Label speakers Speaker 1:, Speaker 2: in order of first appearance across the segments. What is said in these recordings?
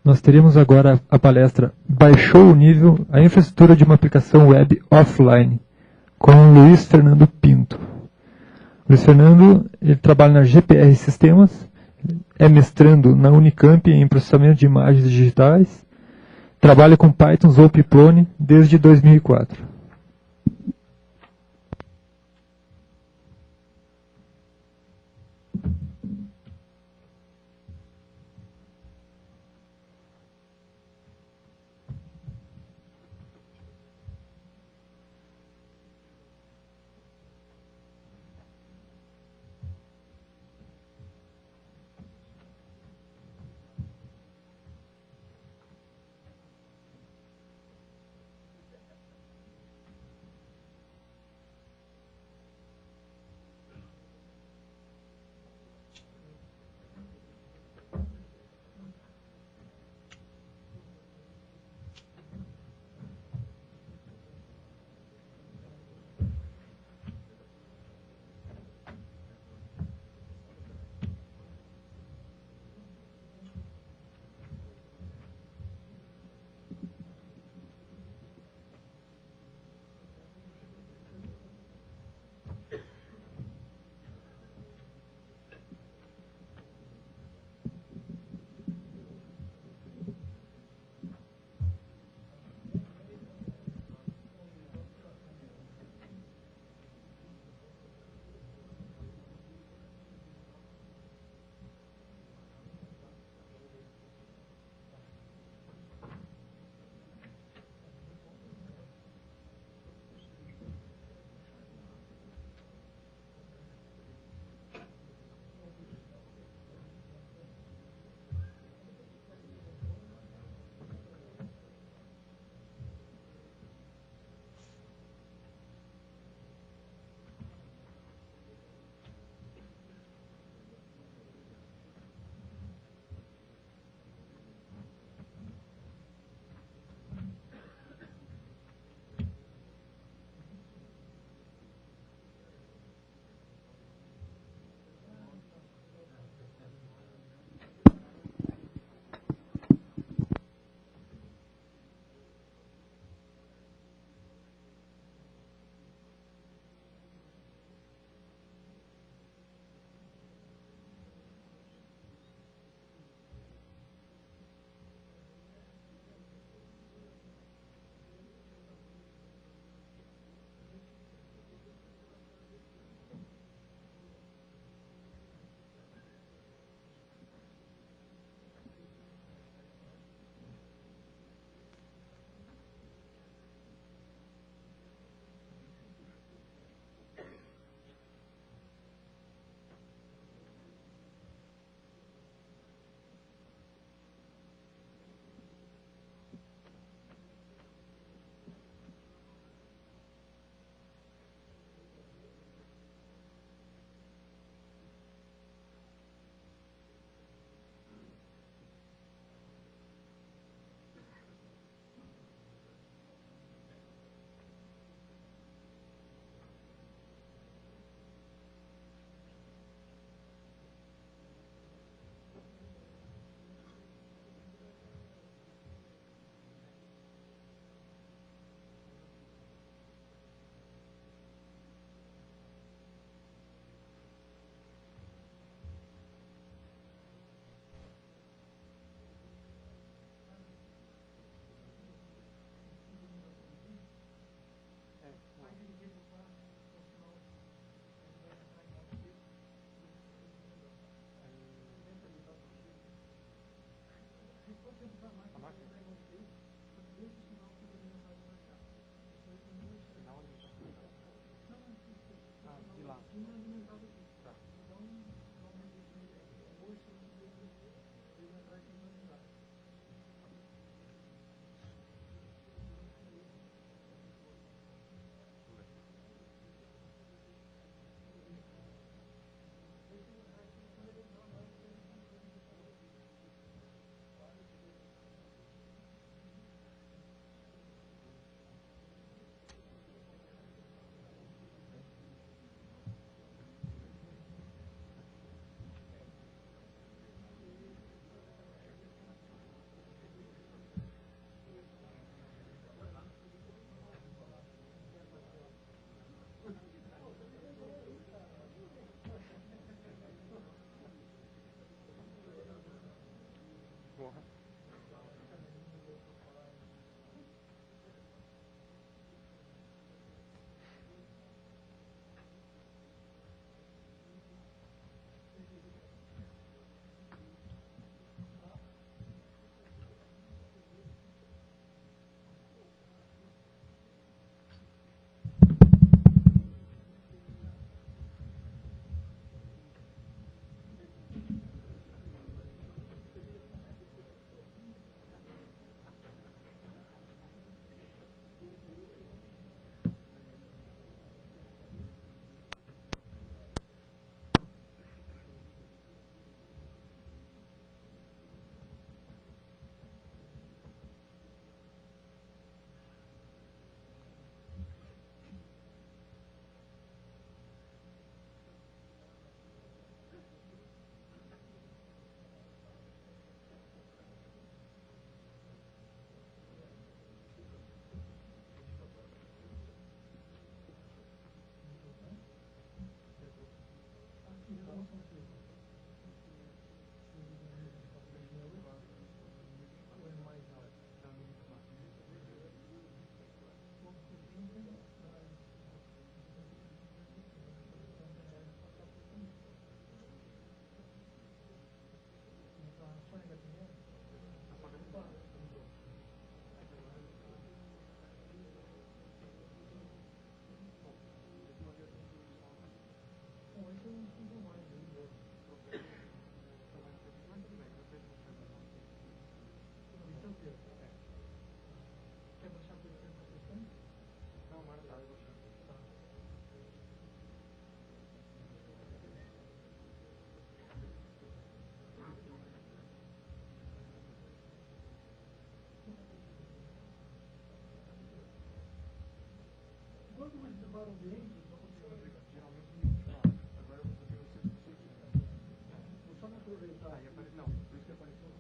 Speaker 1: Nós teremos agora a palestra Baixou o nível, a infraestrutura de uma aplicação web offline, com o Luiz Fernando Pinto. Luiz Fernando, ele trabalha na GPR Sistemas, é mestrando na Unicamp em processamento de imagens digitais, trabalha com Python Zooplone desde 2004.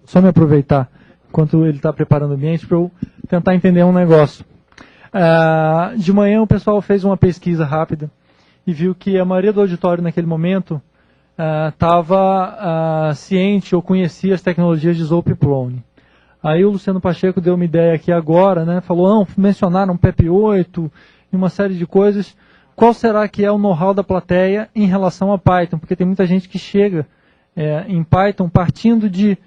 Speaker 1: Só me aproveitar enquanto ele está preparando o ambiente para eu tentar entender um negócio. De manhã o pessoal fez uma pesquisa rápida e viu que a maioria do auditório naquele momento estava ciente ou conhecia as tecnologias de Zope e Plone. Aí o Luciano Pacheco deu uma ideia aqui agora, né? Falou, não, mencionaram PEP8 e uma série de coisas. Qual será que é o know-how da plateia em relação a Python? Porque tem muita gente que chega em Python partindo de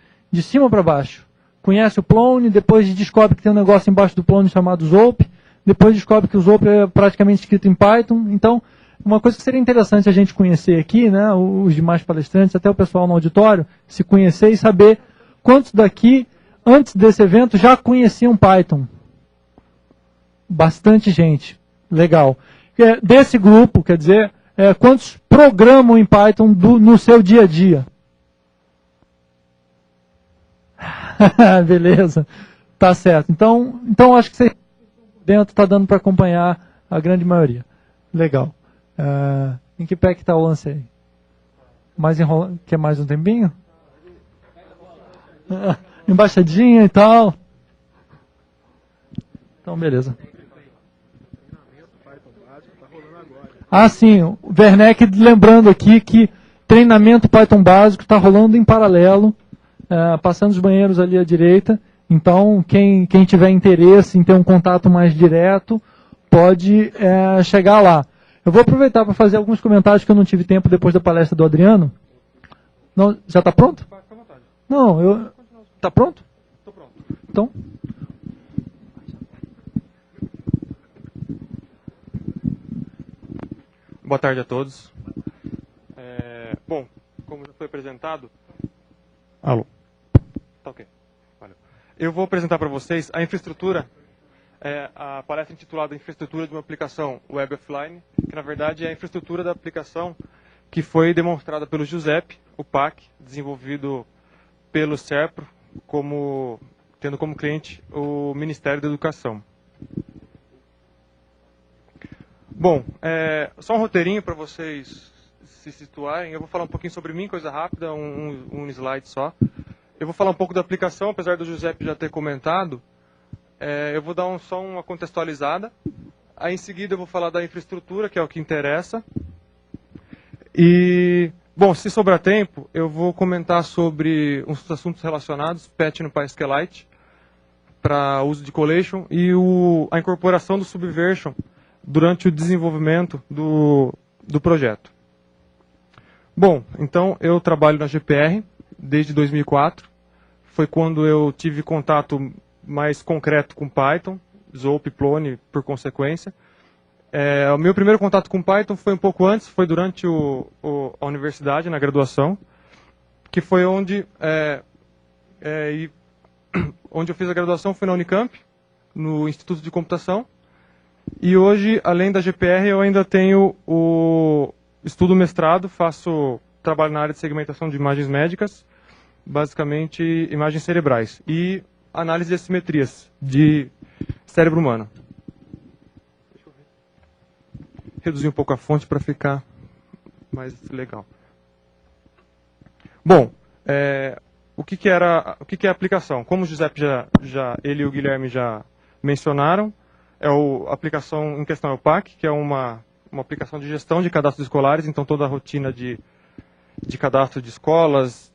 Speaker 1: cima para baixo. Conhece o Plone, depois descobre que tem um negócio embaixo do Plone chamado Zope, depois descobre que o Zope é praticamente escrito em Python. Então, uma coisa que seria interessante a gente conhecer aqui, né, os demais palestrantes, até o pessoal no auditório, se conhecer e saber quantos daqui, antes desse evento, já conheciam Python. Bastante gente. Legal. Desse grupo, quer dizer, quantos programam em Python no seu dia a dia? Beleza, tá certo. Então acho que você dentro está dando para acompanhar a grande maioria. Legal. Em que pé que está o lance aí? Quer mais um tempinho? Embaixadinha e tal. Então, beleza. Sim, o Werneck lembrando aqui que treinamento Python básico está rolando em paralelo. Passando os banheiros ali à direita. Então, quem tiver interesse em ter um contato mais direto, pode chegar lá. Eu vou aproveitar para fazer alguns comentários que eu não tive tempo depois da palestra do Adriano. Não, já está pronto? Fica à vontade. Não, está pronto? Estou pronto. Então.
Speaker 2: Boa tarde a todos. Bom, como já foi apresentado... Alô? Tá ok. Valeu. Eu vou apresentar para vocês a infraestrutura, a palestra intitulada Infraestrutura de uma aplicação web offline, que na verdade é a infraestrutura da aplicação que foi demonstrada pelo Giuseppe, o PAC, desenvolvido pelo SERPRO, tendo como cliente o Ministério da Educação. Bom, só um roteirinho para vocês se situarem. Eu vou falar um pouquinho sobre mim, coisa rápida, um slide só. Eu vou falar um pouco da aplicação, apesar do Giuseppe já ter comentado. Eu vou dar só uma contextualizada. Aí em seguida eu vou falar da infraestrutura, que é o que interessa. E, bom, se sobrar tempo, eu vou comentar sobre uns assuntos relacionados, patch no PySQLite, para uso de collation, e a incorporação do Subversion durante o desenvolvimento do projeto. Bom, então eu trabalho na GPR desde 2004. Foi quando eu tive contato mais concreto com Python, Zope e Plone por consequência. O meu primeiro contato com Python foi um pouco antes, foi durante a universidade, na graduação, que foi onde eu fiz a graduação, foi na Unicamp, no Instituto de Computação. E hoje, além da GPR, eu ainda tenho estudo mestrado, trabalho na área de segmentação de imagens médicas, basicamente imagens cerebrais, e análise de assimetrias de cérebro humano. Deixa eu reduzir um pouco a fonte para ficar mais legal. Bom, o que é a aplicação? Como o Giuseppe ele e o Guilherme já mencionaram, a aplicação em questão é o PAC, que é uma aplicação de gestão de cadastros escolares, então toda a rotina de cadastro de escolas,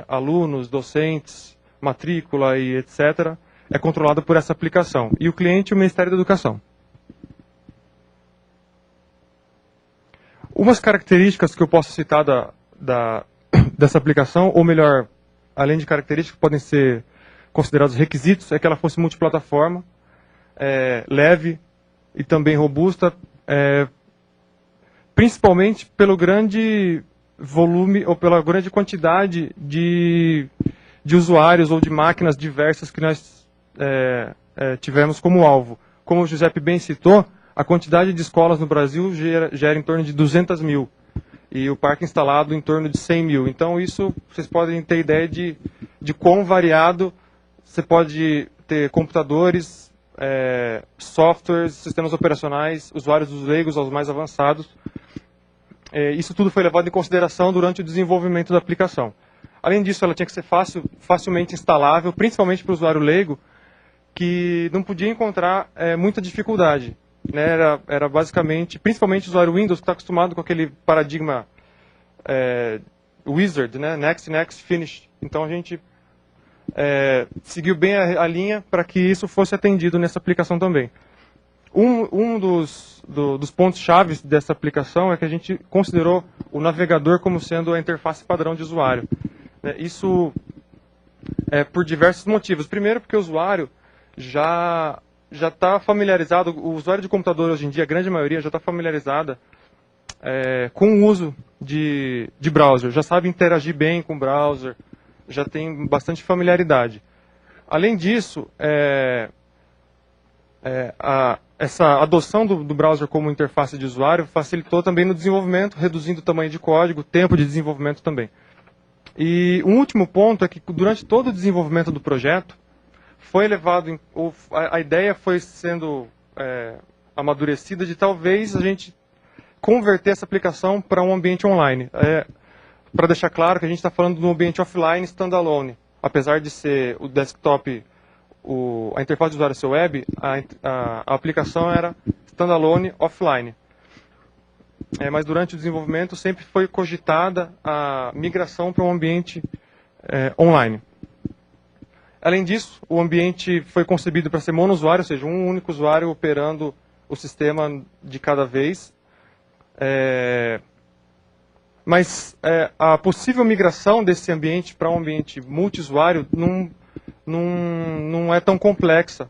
Speaker 2: alunos, docentes, matrícula e etc., é controlada por essa aplicação. E o cliente, o Ministério da Educação. Umas características que eu posso citar dessa aplicação, ou melhor, além de características que podem ser considerados requisitos, é que ela fosse multiplataforma, leve e também robusta, principalmente pelo grande volume ou pela grande quantidade de usuários ou de máquinas diversas que nós tivemos como alvo. Como o Giuseppe bem citou, a quantidade de escolas no Brasil gera em torno de 200 mil e o parque instalado em torno de 100 mil. Então isso, vocês podem ter ideia de quão variado você pode ter computadores, softwares, sistemas operacionais, usuários dos leigos aos mais avançados. Isso tudo foi levado em consideração durante o desenvolvimento da aplicação. Além disso, ela tinha que ser facilmente instalável, principalmente para o usuário leigo, que não podia encontrar muita dificuldade. Né? Era basicamente, principalmente o usuário Windows, que está acostumado com aquele paradigma wizard, né? Next, next, finish. Então a gente seguiu bem a linha para que isso fosse atendido nessa aplicação também. Um dos pontos-chave dessa aplicação é que a gente considerou o navegador como sendo a interface padrão de usuário. Isso por diversos motivos. Primeiro, porque o usuário já está familiarizado, o usuário de computador hoje em dia, a grande maioria, já está familiarizada com o uso de browser, já sabe interagir bem com o browser, já tem bastante familiaridade. Além disso, essa adoção do browser como interface de usuário facilitou também no desenvolvimento, reduzindo o tamanho de código, o tempo de desenvolvimento também. E um último ponto é que durante todo o desenvolvimento do projeto, foi levado, a ideia foi sendo amadurecida de talvez a gente converter essa aplicação para um ambiente online. Para deixar claro que a gente está falando de um ambiente offline standalone. Apesar de ser o desktop, a interface de usuário ser web, a aplicação era standalone offline. Mas durante o desenvolvimento sempre foi cogitada a migração para um ambiente online. Além disso, o ambiente foi concebido para ser monousuário, ou seja, um único usuário operando o sistema de cada vez. Mas a possível migração desse ambiente para um ambiente multiusuário não é tão complexa,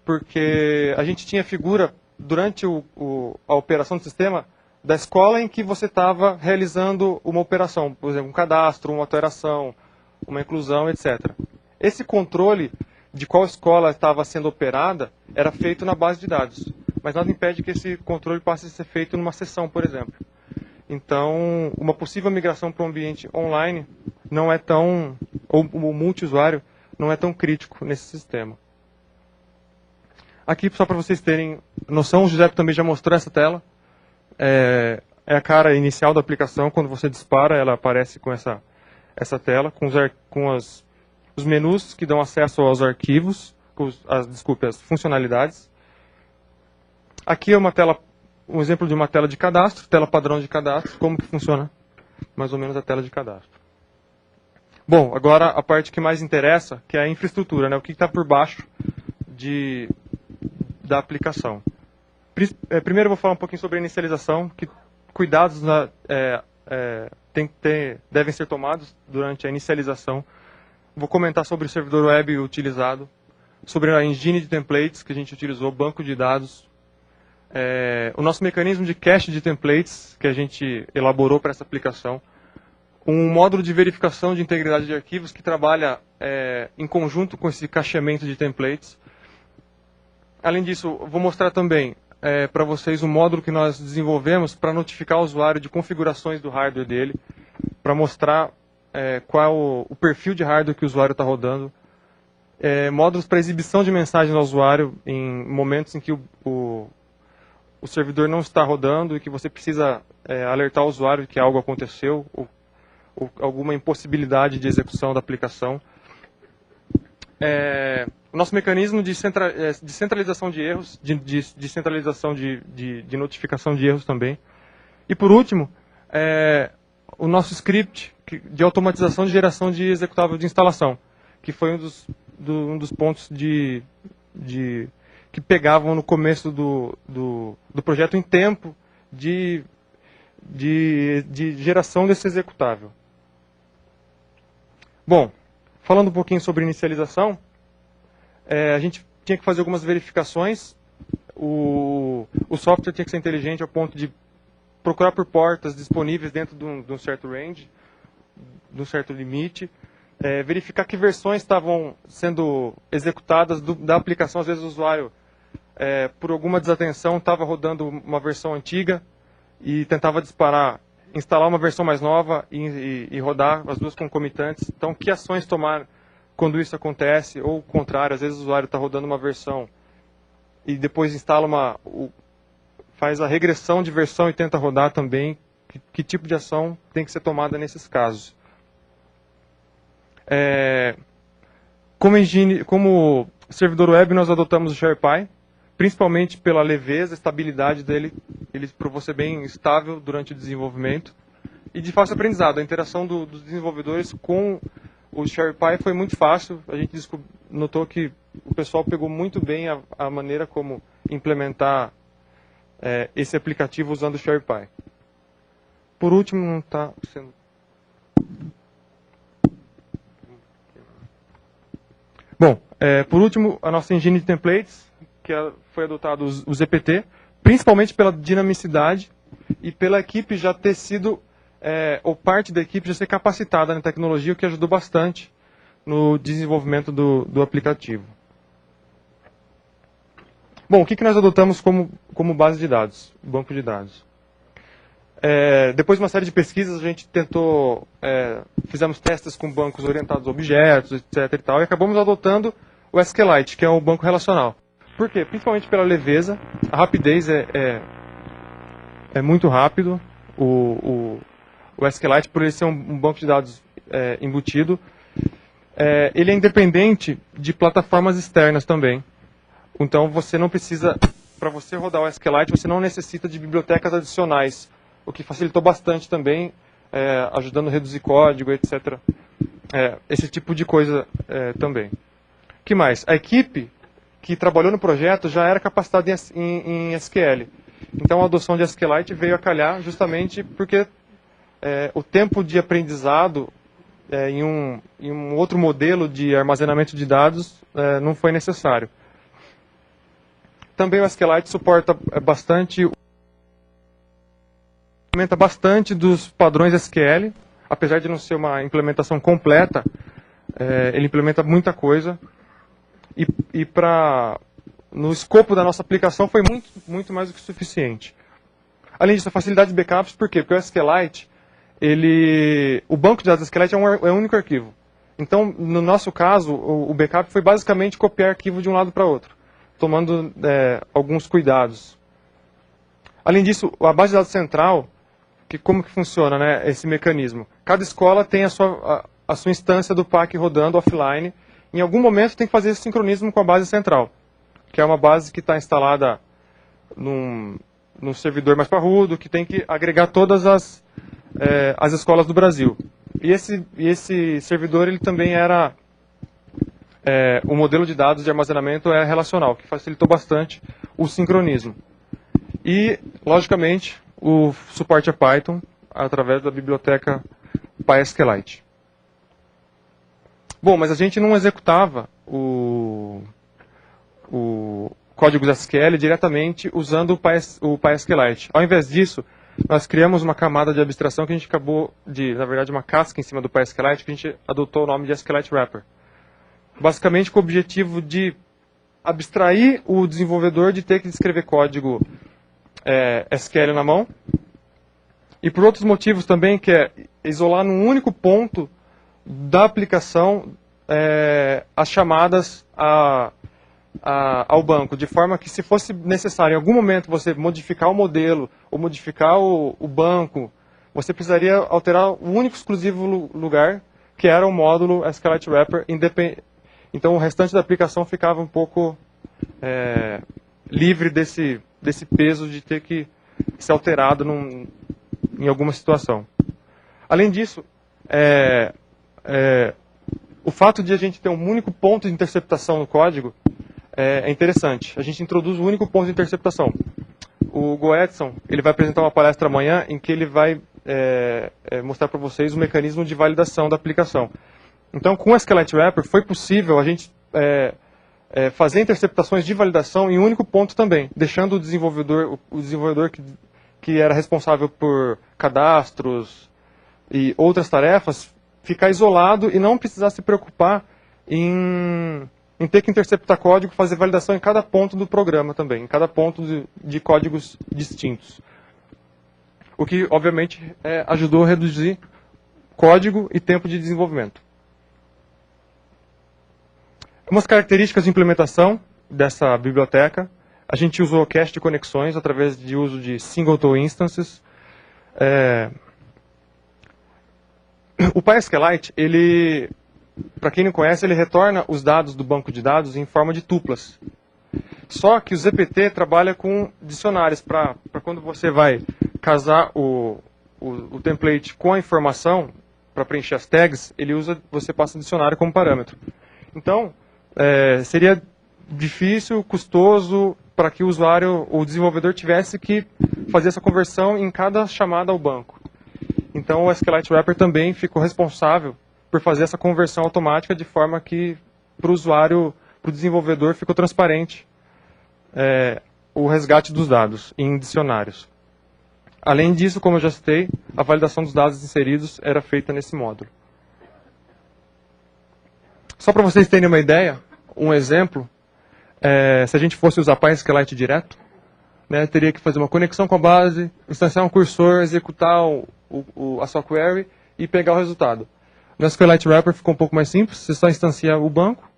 Speaker 2: porque a gente tinha figura, durante a operação do sistema, da escola em que você estava realizando uma operação, por exemplo, um cadastro, uma alteração, uma inclusão, etc. Esse controle de qual escola estava sendo operada era feito na base de dados, mas nada impede que esse controle passe a ser feito numa sessão, por exemplo. Então, uma possível migração para um ambiente online não é tão, ou multiusuário, não é tão crítico nesse sistema. Aqui, só para vocês terem noção, o Giuseppe também já mostrou essa tela. É a cara inicial da aplicação, quando você dispara, ela aparece com essa tela, com os menus que dão acesso aos arquivos, as funcionalidades. Aqui é um exemplo de uma tela de cadastro, tela padrão de cadastro, como que funciona mais ou menos a tela de cadastro. Bom, agora a parte que mais interessa, que é a infraestrutura, né? O que está por baixo da aplicação. Primeiro eu vou falar um pouquinho sobre a inicialização, que cuidados devem ser tomados durante a inicialização. Vou comentar sobre o servidor web utilizado, sobre a engine de templates que a gente utilizou, banco de dados, o nosso mecanismo de cache de templates que a gente elaborou para essa aplicação, um módulo de verificação de integridade de arquivos que trabalha em conjunto com esse cacheamento de templates. Além disso, vou mostrar também para vocês o módulo que nós desenvolvemos para notificar o usuário de configurações do hardware dele, para mostrar qual é o perfil de hardware que o usuário está rodando, módulos para exibição de mensagens ao usuário em momentos em que o servidor não está rodando e que você precisa alertar o usuário de que algo aconteceu ou alguma impossibilidade de execução da aplicação. O nosso mecanismo de centralização de erros, de centralização de notificação de erros também. E por último, o nosso script de automatização de geração de executável de instalação, que foi um dos pontos que pegavam no começo do projeto em tempo de geração desse executável. Bom, falando um pouquinho sobre inicialização, a gente tinha que fazer algumas verificações. O software tinha que ser inteligente ao ponto de procurar por portas disponíveis dentro de um certo range, de um certo limite, verificar que versões estavam sendo executadas da aplicação. Às vezes o usuário, por alguma desatenção, estava rodando uma versão antiga e tentava instalar uma versão mais nova e rodar as duas concomitantes. Então, que ações tomar quando isso acontece, ou o contrário, às vezes o usuário está rodando uma versão e depois instala faz a regressão de versão e tenta rodar também, que tipo de ação tem que ser tomada nesses casos. Como servidor web, nós adotamos o SharePy, principalmente pela leveza, estabilidade dele, ele provou ser bem estável durante o desenvolvimento, e de fácil aprendizado. A interação dos desenvolvedores com o SharePy foi muito fácil, a gente notou que o pessoal pegou muito bem a maneira como implementar esse aplicativo usando o SharePy. Por último, não está sendo... Bom, por último, a nossa engine de templates, que foi adotado o ZPT, principalmente pela dinamicidade e pela equipe já ter sido, ou parte da equipe já ser capacitada na tecnologia, o que ajudou bastante no desenvolvimento do aplicativo. Bom, o que nós adotamos como base de dados, banco de dados? Depois de uma série de pesquisas, a gente fizemos testes com bancos orientados a objetos, etc. e acabamos adotando o SQLite, que é o banco relacional. Por quê? Principalmente pela leveza, a rapidez é muito rápido, o SQLite, por ele ser um banco de dados embutido, ele é independente de plataformas externas também. Então você não precisa, para você rodar o SQLite, você não necessita de bibliotecas adicionais, o que facilitou bastante também, ajudando a reduzir código, etc. Esse tipo de coisa também. O que mais? A equipe que trabalhou no projeto já era capacitada em SQL. Então a adoção de SQLite veio a calhar justamente porque o tempo de aprendizado em um outro modelo de armazenamento de dados não foi necessário. Também o SQLite suporta implementa bastante dos padrões SQL, apesar de não ser uma implementação completa, ele implementa muita coisa, e no escopo da nossa aplicação foi muito mais do que suficiente. Além disso, a facilidade de backups, por quê? Porque o SQLite, o banco de dados SQLite é um único arquivo. Então, no nosso caso, o backup foi basicamente copiar arquivo de um lado para outro, tomando alguns cuidados. Além disso, a base de dados central, como que funciona, né, esse mecanismo? Cada escola tem a sua instância do PAC rodando offline. Em algum momento tem que fazer esse sincronismo com a base central, que é uma base que está instalada num servidor mais parrudo, que tem que agregar todas as escolas do Brasil. E esse servidor ele também era... o modelo de dados de armazenamento é relacional, que facilitou bastante o sincronismo. E, logicamente, o suporte a Python através da biblioteca PySQLite. Bom, mas a gente não executava o código SQL diretamente usando o PySQLite. Ao invés disso, nós criamos uma camada de abstração que a gente na verdade, uma casca em cima do PySQLite, que a gente adotou o nome de SQLite Wrapper. Basicamente com o objetivo de abstrair o desenvolvedor de ter que escrever código SQL na mão, e por outros motivos também, que é isolar num único ponto da aplicação as chamadas ao banco, de forma que se fosse necessário em algum momento você modificar o modelo ou modificar o banco, você precisaria alterar o único exclusivo lugar, que era o módulo SQLite Wrapper. Então o restante da aplicação ficava um pouco livre desse peso de ter que ser alterado em alguma situação. Além disso, o fato de a gente ter um único ponto de interceptação no código é interessante. A gente introduz um único ponto de interceptação. O Goetson, ele vai apresentar uma palestra amanhã em que ele vai mostrar para vocês o mecanismo de validação da aplicação. Então, com o SQLite Wrapper, foi possível a gente fazer interceptações de validação em um único ponto também, deixando o desenvolvedor que era responsável por cadastros e outras tarefas, ficar isolado e não precisar se preocupar em ter que interceptar código, fazer validação em cada ponto do programa também, em cada ponto de códigos distintos. O que, obviamente, ajudou a reduzir código e tempo de desenvolvimento. Umas características de implementação dessa biblioteca. a gente usou cache de conexões através de uso de singleton instances. O PySQLite, ele, para quem não conhece, ele retorna os dados do banco de dados em forma de tuplas. Só que o ZPT trabalha com dicionários para quando você vai casar o template com a informação para preencher as tags, você passa o dicionário como parâmetro. Então, seria difícil, custoso para que o usuário, o desenvolvedor tivesse que fazer essa conversão em cada chamada ao banco. Então, o SQLite Wrapper também ficou responsável por fazer essa conversão automática de forma que para o usuário, para o desenvolvedor, ficou transparente o resgate dos dados em dicionários. Além disso, como eu já citei, a validação dos dados inseridos era feita nesse módulo. Só para vocês terem uma ideia, um exemplo, se a gente fosse usar PySQLite direto, né, teria que fazer uma conexão com a base, instanciar um cursor, executar a sua query e pegar o resultado. No SQLite Wrapper ficou um pouco mais simples, você só instancia o banco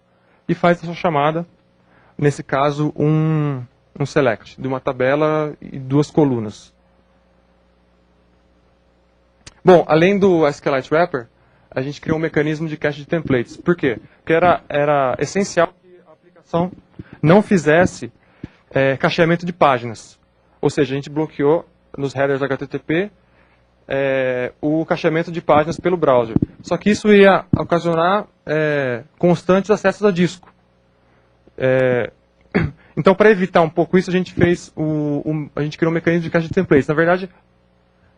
Speaker 2: e faz a sua chamada, nesse caso um select, de uma tabela e 2 colunas. Bom, além do SQLite Wrapper, a gente criou um mecanismo de cache de templates. Por quê? Porque era essencial que a aplicação não fizesse cacheamento de páginas. Ou seja, a gente bloqueou nos headers HTTP o cacheamento de páginas pelo browser. Só que isso ia ocasionar constantes acessos a disco. Então, para evitar um pouco isso, a gente a gente criou um mecanismo de cache de templates. Na verdade,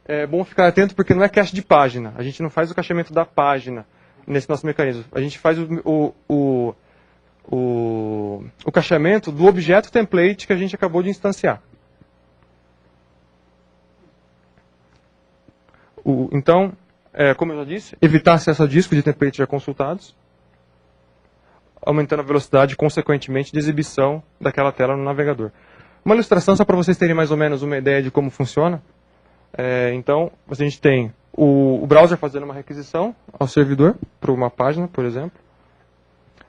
Speaker 2: é bom ficar atento porque não é cache de página. A gente não faz o cacheamento da página nesse nosso mecanismo. A gente faz o cacheamento do objeto template que a gente acabou de instanciar. Então, como eu já disse, evitar acesso a disco de templates já consultados, aumentando a velocidade, consequentemente, de exibição daquela tela no navegador. Uma ilustração só para vocês terem mais ou menos uma ideia de como funciona. Então, a gente tem o browser fazendo uma requisição ao servidor para uma página, por exemplo.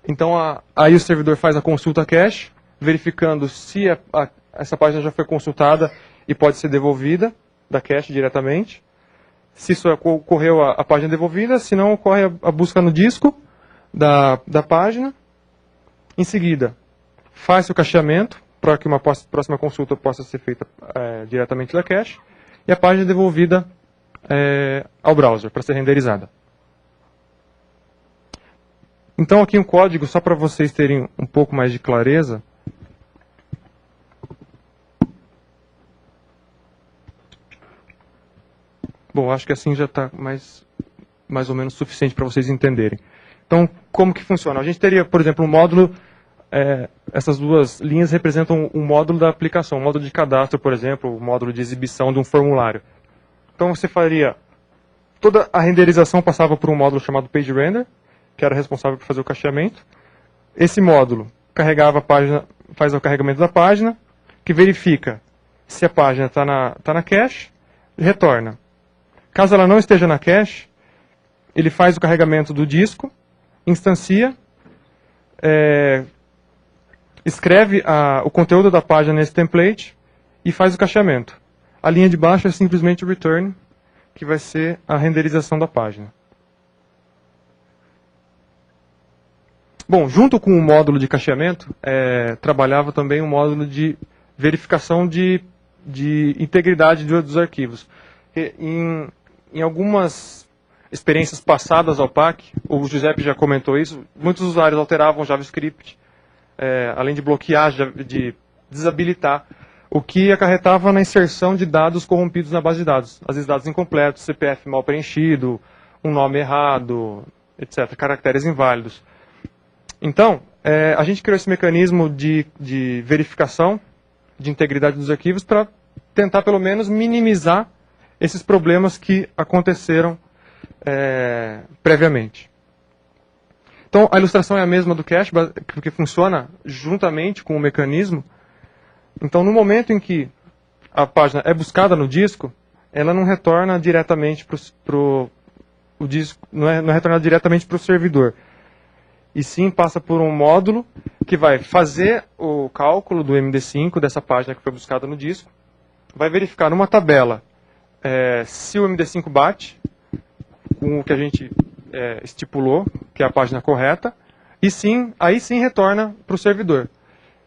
Speaker 2: Então, aí o servidor faz a consulta cache, verificando se essa página já foi consultada e pode ser devolvida da cache diretamente. Se isso ocorreu, a página é devolvida, se não, ocorre a busca no disco da página. Em seguida, faz o cacheamento para que uma próxima consulta possa ser feita diretamente da cache. E a página é devolvida ao browser para ser renderizada. Então aqui um código, só para vocês terem um pouco mais de clareza. Bom, acho que assim já está mais ou menos suficiente para vocês entenderem. Então, como que funciona? A gente teria, por exemplo, um módulo, essas duas linhas representam um módulo da aplicação, um módulo de cadastro, por exemplo, um módulo de exibição de um formulário. Então você faria, toda a renderização passava por um módulo chamado PageRender, que era responsável por fazer o cacheamento. Esse módulo carregava a página, faz o carregamento da página, que verifica se a página está na cache e retorna. Caso ela não esteja na cache, ele faz o carregamento do disco, instancia, escreve o conteúdo da página nesse template e faz o cacheamento. A linha de baixo é simplesmente o return, que vai ser a renderização da página. Bom, junto com o módulo de cacheamento, trabalhava também um módulo de verificação de integridade dos arquivos. Em algumas experiências passadas ao PAC, o Giuseppe já comentou isso, muitos usuários alteravam o JavaScript, além de bloquear, de desabilitar, o que acarretava na inserção de dados corrompidos na base de dados. Às vezes dados incompletos, CPF mal preenchido, um nome errado, etc., caracteres inválidos. Então, a gente criou esse mecanismo de verificação de integridade dos arquivos para tentar, pelo menos, minimizar esses problemas que aconteceram previamente. Então, a ilustração é a mesma do cache, porque funciona juntamente com o mecanismo. Então, no momento em que a página é buscada no disco, ela não retorna diretamente para o disco, não é retornada diretamente para o servidor. e sim passa por um módulo que vai fazer o cálculo do MD5 dessa página que foi buscada no disco, vai verificar numa tabela se o MD5 bate com o que a gente estipulou, que é a página correta, e aí sim retorna para o servidor.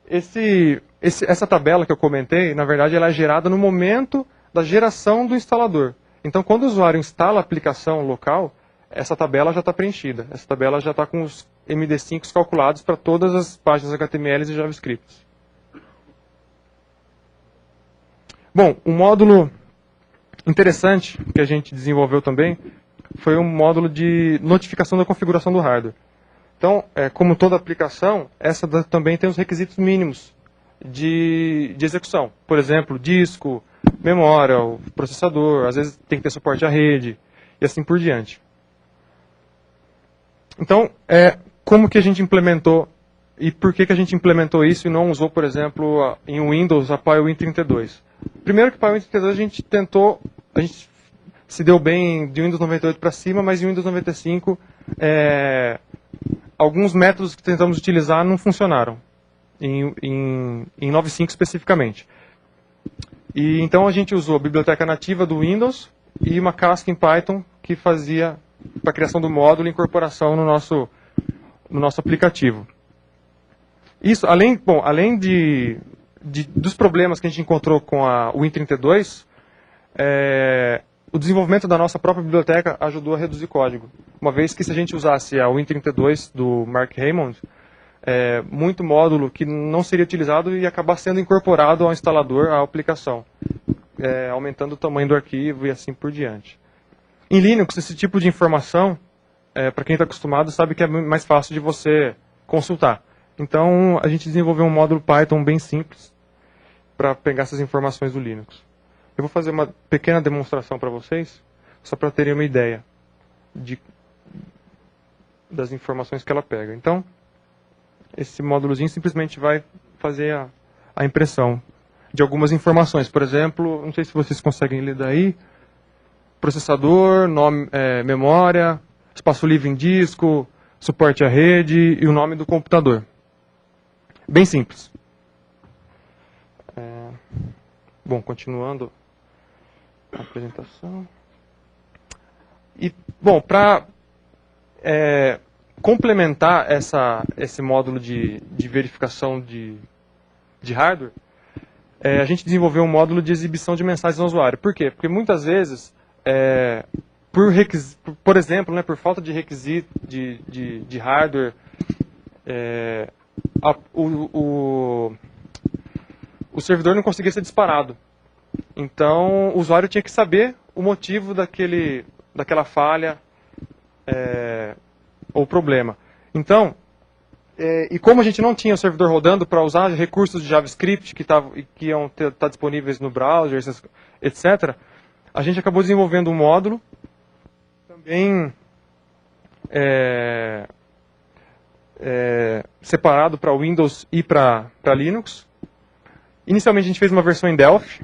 Speaker 2: Essa tabela que eu comentei, na verdade, ela é gerada no momento da geração do instalador. Então, quando o usuário instala a aplicação local, essa tabela já está preenchida. Essa tabela já está com os MD5 calculados para todas as páginas HTML e JavaScript. Bom, um módulo interessante que a gente desenvolveu também foi um módulo de notificação da configuração do hardware. Então, como toda aplicação, essa também tem os requisitos mínimos de execução. Por exemplo, disco, memória, o processador, às vezes tem que ter suporte à rede, e assim por diante. Então, como que a gente implementou, e por que a gente implementou isso e não usou, por exemplo, em Windows a PyWin32? Primeiro que PyWin32 a gente se deu bem de Windows 98 para cima, mas em Windows 95 alguns métodos que tentamos utilizar não funcionaram, em 95 especificamente. E então a gente usou a biblioteca nativa do Windows e uma cask em Python que fazia para a criação do módulo e incorporação no nosso aplicativo. Isso, além dos problemas que a gente encontrou com a Win32, o desenvolvimento da nossa própria biblioteca ajudou a reduzir código. Uma vez que se a gente usasse a Win32 do Mark Raymond, muito módulo que não seria utilizado ia acabar sendo incorporado ao instalador, à aplicação, aumentando o tamanho do arquivo e assim por diante. Em Linux, esse tipo de informação, para quem está acostumado, sabe que é mais fácil de você consultar. Então, a gente desenvolveu um módulo Python bem simples para pegar essas informações do Linux. Eu vou fazer uma pequena demonstração para vocês, só para terem uma ideia das informações que ela pega. Então, esse módulozinho simplesmente vai fazer a impressão de algumas informações. Por exemplo, não sei se vocês conseguem ler daí, processador, nome, memória, espaço livre em disco, suporte à rede e o nome do computador. Bem simples. Bom, continuando a apresentação. E, bom, para complementar esse módulo de verificação de hardware, a gente desenvolveu um módulo de exibição de mensagens ao usuário. Por quê? Porque muitas vezes, por exemplo, por falta de requisito de hardware, o servidor não conseguia ser disparado. Então, o usuário tinha que saber o motivo daquela falha ou problema. Então, e como a gente não tinha o servidor rodando para usar recursos de JavaScript que iam estar disponíveis no browser, etc., a gente acabou desenvolvendo um módulo também separado para Windows e para Linux. Inicialmente a gente fez uma versão em Delphi.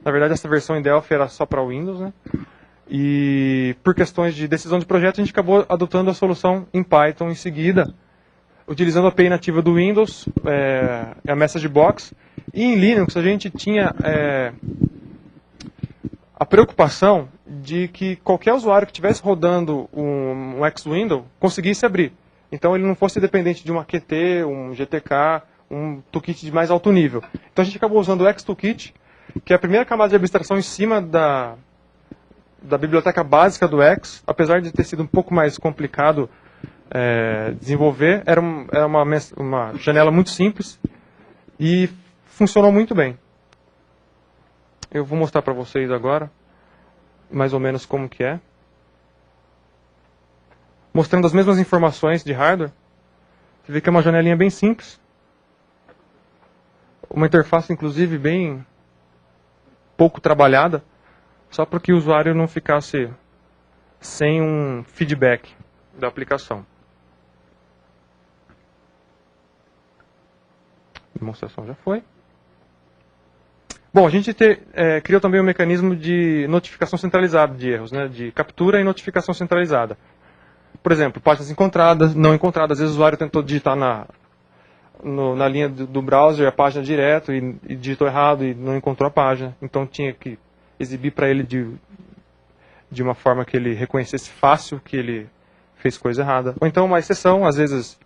Speaker 2: Na verdade, essa versão em Delphi era só para Windows, né? E por questões de decisão de projeto, a gente acabou adotando a solução em Python em seguida, utilizando a API nativa do Windows, a Message Box. E em Linux a gente tinha a preocupação de que qualquer usuário que estivesse rodando um X-Window conseguisse abrir. Então ele não fosse dependente de uma Qt, um GTK, um toolkit de mais alto nível. Então a gente acabou usando o X-Toolkit, que é a primeira camada de abstração em cima da biblioteca básica do X. Apesar de ter sido um pouco mais complicado desenvolver, era uma janela muito simples e funcionou muito bem. Eu vou mostrar para vocês agora, mais ou menos como que é. Mostrando as mesmas informações de hardware. Você vê que é uma janelinha bem simples. Uma interface, inclusive, bem pouco trabalhada, só para que o usuário não ficasse sem um feedback da aplicação. A demonstração já foi. Bom, a gente criou também um mecanismo de notificação centralizada de erros, né, de captura e notificação centralizada. Por exemplo, páginas encontradas, não encontradas. Às vezes o usuário tentou digitar na linha do browser a página direto e digitou errado e não encontrou a página. Então tinha que exibir para ele de uma forma que ele reconhecesse fácil que ele fez coisa errada. Ou então uma exceção, às vezes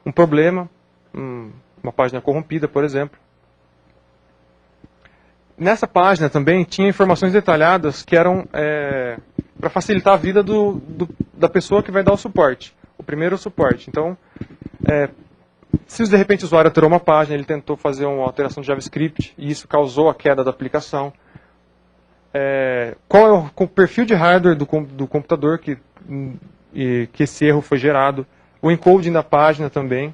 Speaker 2: um problema, uma página corrompida, por exemplo. Nessa página também tinha informações detalhadas que eram para facilitar a vida da pessoa que vai dar o suporte. O primeiro suporte. Então, se de repente o usuário alterou uma página, ele tentou fazer uma alteração de JavaScript e isso causou a queda da aplicação. Qual é o perfil de hardware do computador que esse erro foi gerado. O encoding da página também.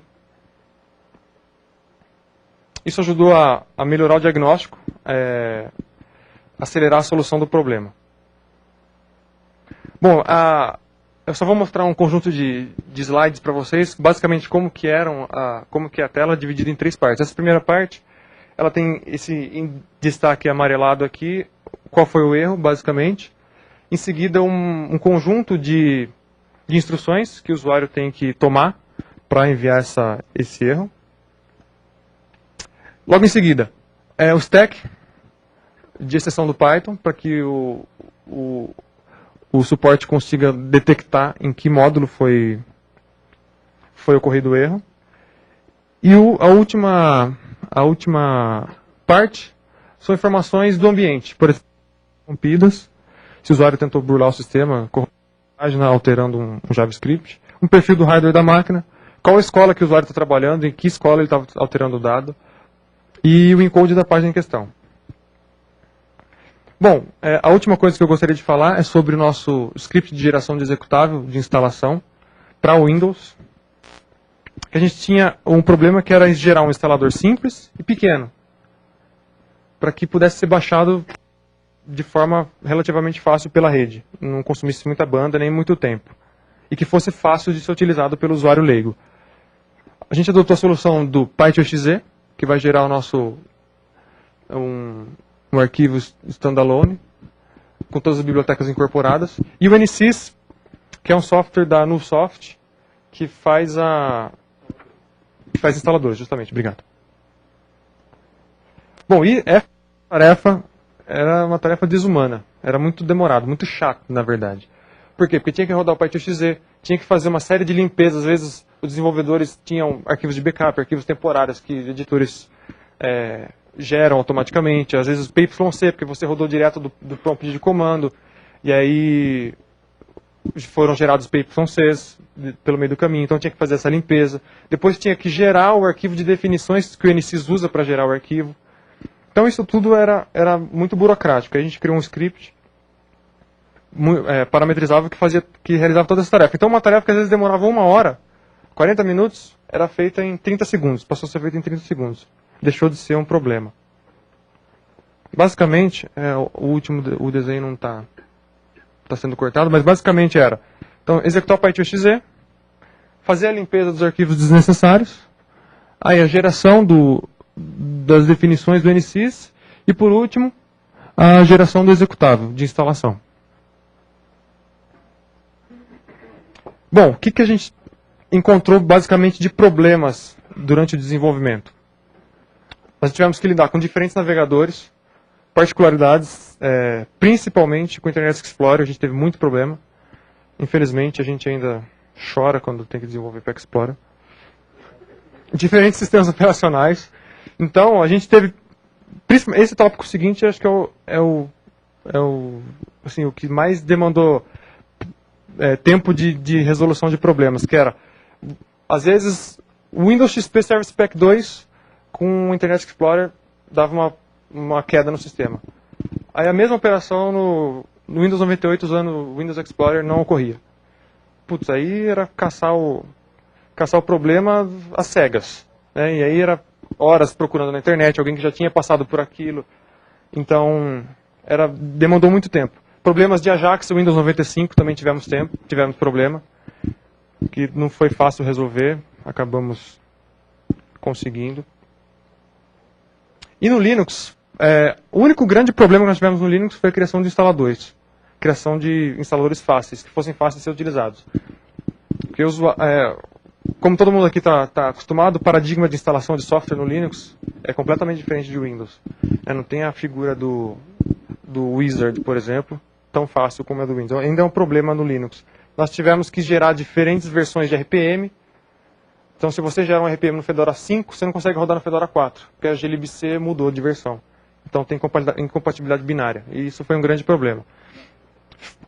Speaker 2: Isso ajudou a melhorar o diagnóstico, acelerar a solução do problema. Bom, eu só vou mostrar um conjunto de slides para vocês, basicamente como que é a tela dividida em 3 partes. Essa primeira parte, ela tem esse destaque amarelado aqui, qual foi o erro, basicamente. Em seguida, um conjunto de instruções que o usuário tem que tomar para enviar esse erro. Logo em seguida, o stack de exceção do Python, para que o suporte consiga detectar em que módulo foi ocorrido o erro. E a última parte são informações do ambiente, por exemplo, corrompidas, se o usuário tentou burlar o sistema, página alterando um JavaScript, um perfil do hardware da máquina, qual a escola que o usuário está trabalhando, em que escola ele está alterando o dado, e o encode da página em questão. Bom, a última coisa que eu gostaria de falar é sobre o nosso script de geração de executável de instalação para o Windows. A gente tinha um problema que era gerar um instalador simples e pequeno, para que pudesse ser baixado de forma relativamente fácil pela rede, não consumisse muita banda nem muito tempo, e que fosse fácil de ser utilizado pelo usuário leigo. A gente adotou a solução do Py2XZ, que vai gerar um arquivo standalone, com todas as bibliotecas incorporadas, e o NSYS, que é um software da Nusoft, que faz instaladores, justamente. Obrigado. Bom, e essa tarefa era uma tarefa desumana, era muito demorado, muito chato, na verdade. Por quê? Porque tinha que rodar o Py2XZ, tinha que fazer uma série de limpezas, às vezes os desenvolvedores tinham arquivos de backup, arquivos temporários que editores geram automaticamente, às vezes PYC, porque você rodou direto do prompt de comando, e aí foram gerados PYCs pelo meio do caminho, então tinha que fazer essa limpeza. Depois tinha que gerar o arquivo de definições que o NSYS usa para gerar o arquivo. Então isso tudo era muito burocrático. A gente criou um script parametrizável que realizava toda essa tarefa. Então uma tarefa que às vezes demorava 1 hora, 40 minutos, era feita em 30 segundos, passou a ser feita em 30 segundos. Deixou de ser um problema. Basicamente, o desenho não está sendo cortado, mas basicamente era, então, executar o Py2XZ, fazer a limpeza dos arquivos desnecessários, aí a geração das definições do NSYS, e por último, a geração do executável de instalação. Bom, o que a gente encontrou basicamente de problemas durante o desenvolvimento? Nós tivemos que lidar com diferentes navegadores, particularidades, principalmente com o Internet Explorer, a gente teve muito problema. Infelizmente, a gente ainda chora quando tem que desenvolver para Explorer. Diferentes sistemas operacionais. Então, a gente teve... Esse tópico seguinte, acho que é o que mais demandou tempo de resolução de problemas, que era, às vezes, o Windows XP Service Pack 2 com o Internet Explorer dava uma queda no sistema. Aí a mesma operação no Windows 98 usando o Windows Explorer não ocorria. Putz, aí era caçar o problema às cegas, né? E aí era horas procurando na internet, alguém que já tinha passado por aquilo. Então, demandou muito tempo. Problemas de Ajax, o Windows 95 também tivemos problema, que não foi fácil resolver, acabamos conseguindo. E no Linux, o único grande problema que nós tivemos no Linux foi a criação de instaladores. Criação de instaladores fáceis, que fossem fáceis de ser utilizados. Porque como todo mundo aqui está acostumado, o paradigma de instalação de software no Linux é completamente diferente de Windows. Não tem a figura do Wizard, por exemplo, tão fácil como a do Windows. Ainda é um problema no Linux. Nós tivemos que gerar diferentes versões de RPM. Então, se você gera um RPM no Fedora 5, você não consegue rodar no Fedora 4, porque a glibc mudou de versão. Então, tem incompatibilidade binária. E isso foi um grande problema.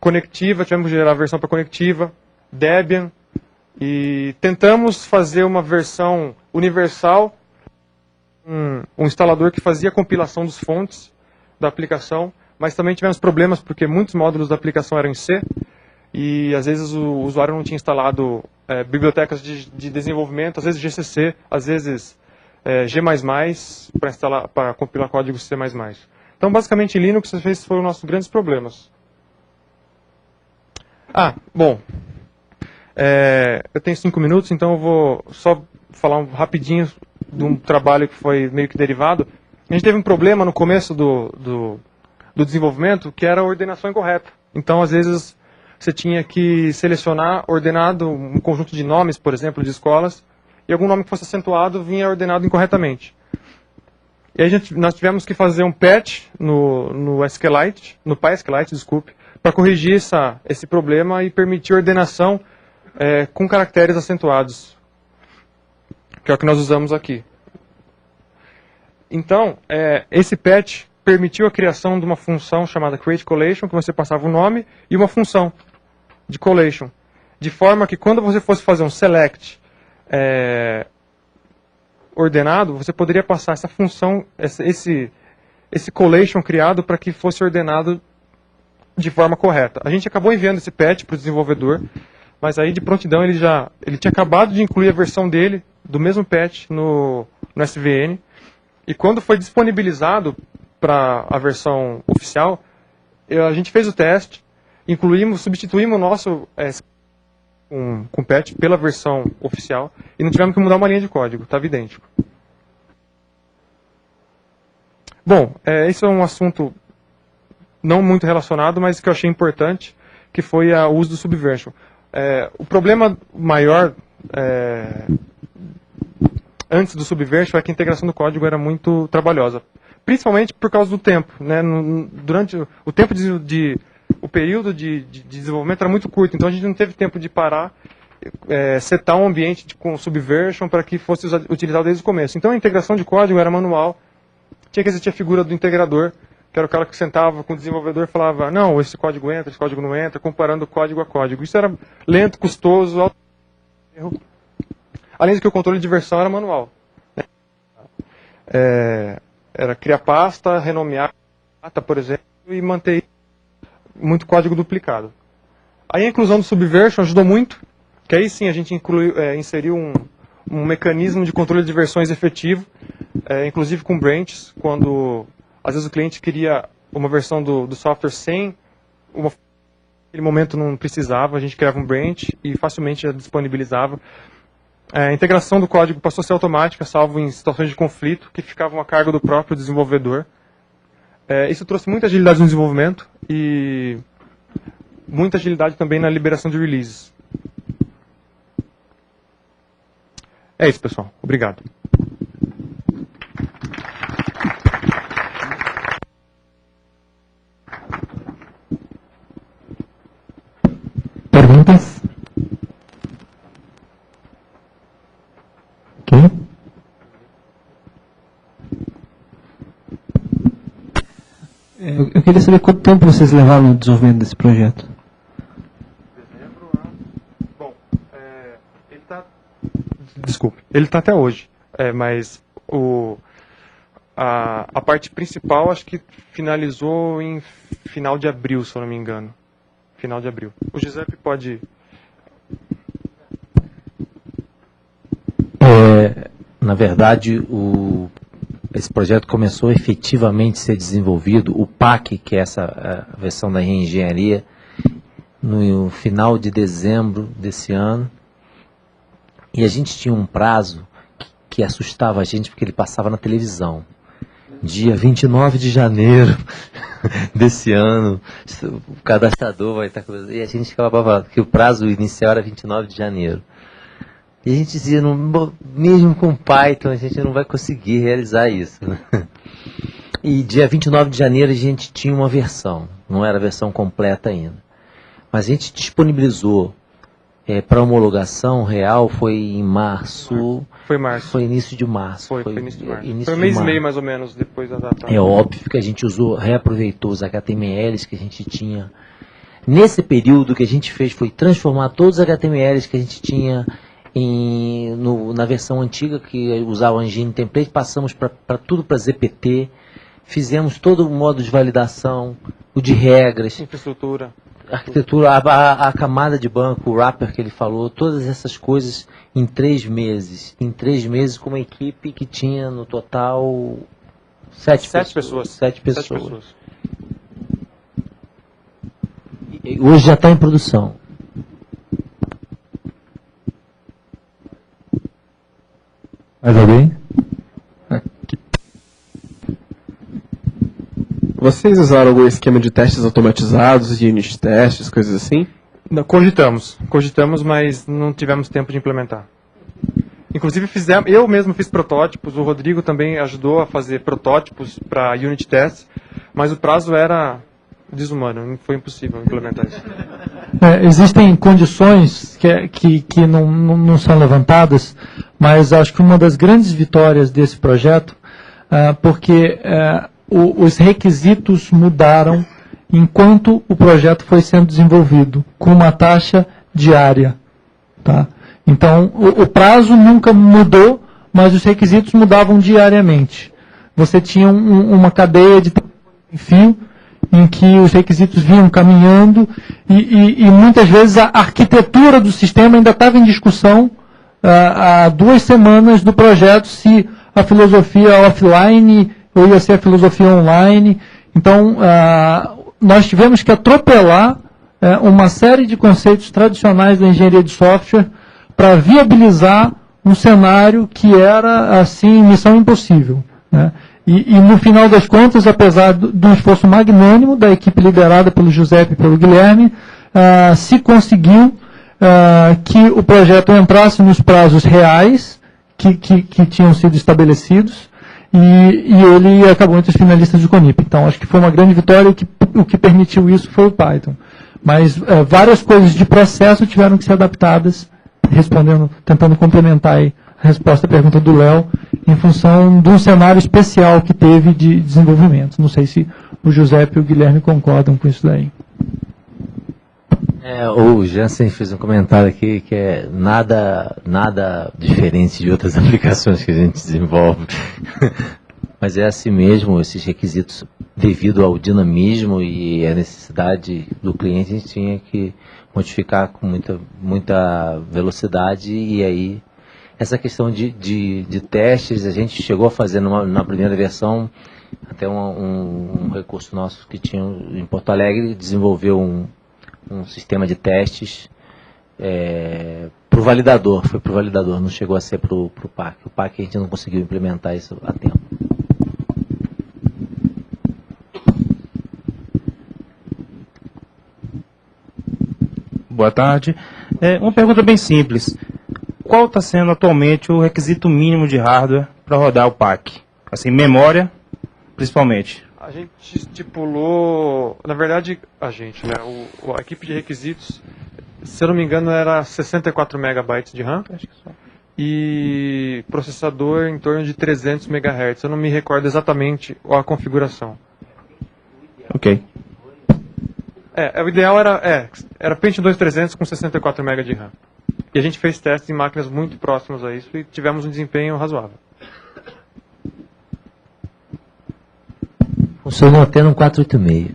Speaker 2: Conectiva, tivemos que gerar a versão para conectiva, Debian, e tentamos fazer uma versão universal, um instalador que fazia a compilação dos fontes da aplicação, mas também tivemos problemas porque muitos módulos da aplicação eram em C, e às vezes o usuário não tinha instalado bibliotecas de desenvolvimento, às vezes GCC, às vezes G++ para compilar código C++. Então, basicamente, em Linux, esses foram os nossos grandes problemas. Bom, eu tenho 5 minutos, então eu vou só falar rapidinho de um trabalho que foi meio que derivado. A gente teve um problema no começo do desenvolvimento, que era a ordenação incorreta. Então, às vezes, você tinha que selecionar ordenado um conjunto de nomes, por exemplo, de escolas, e algum nome que fosse acentuado vinha ordenado incorretamente. E aí nós tivemos que fazer um patch no PySQLite, desculpe, para corrigir esse problema e permitir ordenação com caracteres acentuados, que é o que nós usamos aqui. Então, esse patch permitiu a criação de uma função chamada createCollation, que você passava o nome e uma função de collation, de forma que quando você fosse fazer um select ordenado, você poderia passar essa função, esse collation criado para que fosse ordenado de forma correta. A gente acabou enviando esse patch para o desenvolvedor, mas aí de prontidão ele tinha acabado de incluir a versão dele, do mesmo patch, no SVN, e quando foi disponibilizado para a versão oficial, a gente fez o teste, substituímos o nosso com patch pela versão oficial e não tivemos que mudar uma linha de código, estava idêntico. Bom, esse é um assunto não muito relacionado, mas que eu achei importante, que foi o uso do Subversion. O problema maior antes do Subversion é que a integração do código era muito trabalhosa, principalmente por causa do tempo. Durante o tempo o período de desenvolvimento era muito curto, então a gente não teve tempo de parar, setar um ambiente com Subversion para que fosse utilizado desde o começo. Então a integração de código era manual, tinha que existir a figura do integrador, que era o cara que sentava com o desenvolvedor e falava, não, esse código entra, esse código não entra, comparando código a código. Isso era lento, custoso, alto erro. Além de que o controle de versão era manual. Era criar pasta, renomear pasta, por exemplo, e manter muito código duplicado. Aí a inclusão do Subversion ajudou muito, que aí sim a gente inseriu um mecanismo de controle de versões efetivo, inclusive com branches, quando às vezes o cliente queria uma versão do software sem, naquele momento não precisava, a gente criava um branch e facilmente já disponibilizava. A integração do código passou a ser automática, salvo em situações de conflito, que ficavam a cargo do próprio desenvolvedor. Isso trouxe muita agilidade no desenvolvimento e muita agilidade também na liberação de releases. É isso, pessoal. Obrigado.
Speaker 1: Perguntas? Ok.
Speaker 3: Eu queria saber quanto tempo vocês levaram no desenvolvimento desse projeto.
Speaker 2: Bom, ele está até hoje, mas a parte principal acho que finalizou em final de abril, se eu não me engano. Final de abril. O Giuseppe pode...
Speaker 4: Na verdade, esse projeto começou efetivamente a ser desenvolvido, o PAC, que é essa versão da reengenharia, no final de dezembro desse ano. E a gente tinha um prazo que assustava a gente porque ele passava na televisão. Dia 29 de janeiro desse ano, o cadastrador vai estar... E a gente ficava falando que o prazo inicial era 29 de janeiro. E a gente dizia, mesmo com Python, a gente não vai conseguir realizar isso, né? E dia 29 de janeiro a gente tinha uma versão, não era a versão completa ainda. Mas a gente disponibilizou para homologação real, foi em março.
Speaker 2: Foi março.
Speaker 4: Foi início de março.
Speaker 2: Foi início de março.
Speaker 4: Início
Speaker 2: Foi um mês e meio mais ou menos depois da data.
Speaker 4: É óbvio que a gente reaproveitou os HTMLs que a gente tinha. Nesse período, o que a gente fez foi transformar todos os HTMLs que a gente tinha na versão antiga, que usava o Engine Template, passamos para tudo para ZPT, fizemos todo o modo de validação, o de regras,
Speaker 2: infraestrutura,
Speaker 4: arquitetura, a camada de banco, o wrapper que ele falou, todas essas coisas em 3 meses. Em 3 meses, com uma equipe que tinha no total 7 pessoas. 7 pessoas. E hoje já está em produção.
Speaker 1: Mais alguém?
Speaker 5: Vocês usaram algum esquema de testes automatizados, de unit testes, coisas assim?
Speaker 2: Cogitamos, mas não tivemos tempo de implementar. Inclusive eu mesmo fiz protótipos, o Rodrigo também ajudou a fazer protótipos para unit tests, mas o prazo era desumano, foi impossível implementar isso.
Speaker 1: Existem condições que não são levantadas, mas acho que uma das grandes vitórias desse projeto, porque os requisitos mudaram enquanto o projeto foi sendo desenvolvido, com uma taxa diária. Tá? Então, o prazo nunca mudou, mas os requisitos mudavam diariamente. Você tinha uma cadeia de fio, em que os requisitos vinham caminhando e muitas vezes a arquitetura do sistema ainda estava em discussão há 2 semanas do projeto, se a filosofia offline ou ia ser a filosofia online. Então, nós tivemos que atropelar uma série de conceitos tradicionais da engenharia de software para viabilizar um cenário que era, assim, missão impossível, né? E no final das contas, apesar do esforço magnânimo da equipe liderada pelo Giuseppe e pelo Guilherme, se conseguiu que o projeto entrasse nos prazos reais que tinham sido estabelecidos e ele acabou entre os finalistas do CONIP. Então, acho que foi uma grande vitória e o que permitiu isso foi o Python. Mas várias coisas de processo tiveram que ser adaptadas, tentando complementar aí a resposta à pergunta do Léo, em função de um cenário especial que teve de desenvolvimento. Não sei se o Giuseppe e o Guilherme concordam com isso daí.
Speaker 4: O Jansen fez um comentário aqui que é nada diferente de outras aplicações que a gente desenvolve. Mas é assim mesmo, esses requisitos, devido ao dinamismo e à necessidade do cliente, a gente tinha que modificar com muita velocidade. E aí, essa questão de testes, a gente chegou a fazer na primeira versão, até um recurso nosso que tinha em Porto Alegre, desenvolveu um sistema de testes para o validador, foi para o validador, não chegou a ser para o PAC. O PAC a gente não conseguiu implementar isso a tempo.
Speaker 6: Boa tarde. Uma pergunta bem simples. Qual está sendo atualmente o requisito mínimo de hardware para rodar o PAC? Assim, memória, principalmente.
Speaker 2: A gente estipulou, na verdade, a equipe de requisitos, se eu não me engano, era 64 megabytes de RAM e processador em torno de 300 MHz. Eu não me recordo exatamente a configuração.
Speaker 6: Ok.
Speaker 2: O ideal era Pentium 2300 com 64 MB de RAM. E a gente fez testes em máquinas muito próximas a isso e tivemos um desempenho razoável.
Speaker 4: Funcionou até no 486.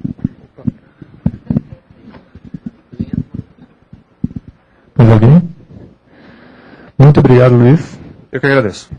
Speaker 1: Mais alguém? Muito obrigado, Luiz.
Speaker 2: Eu que agradeço.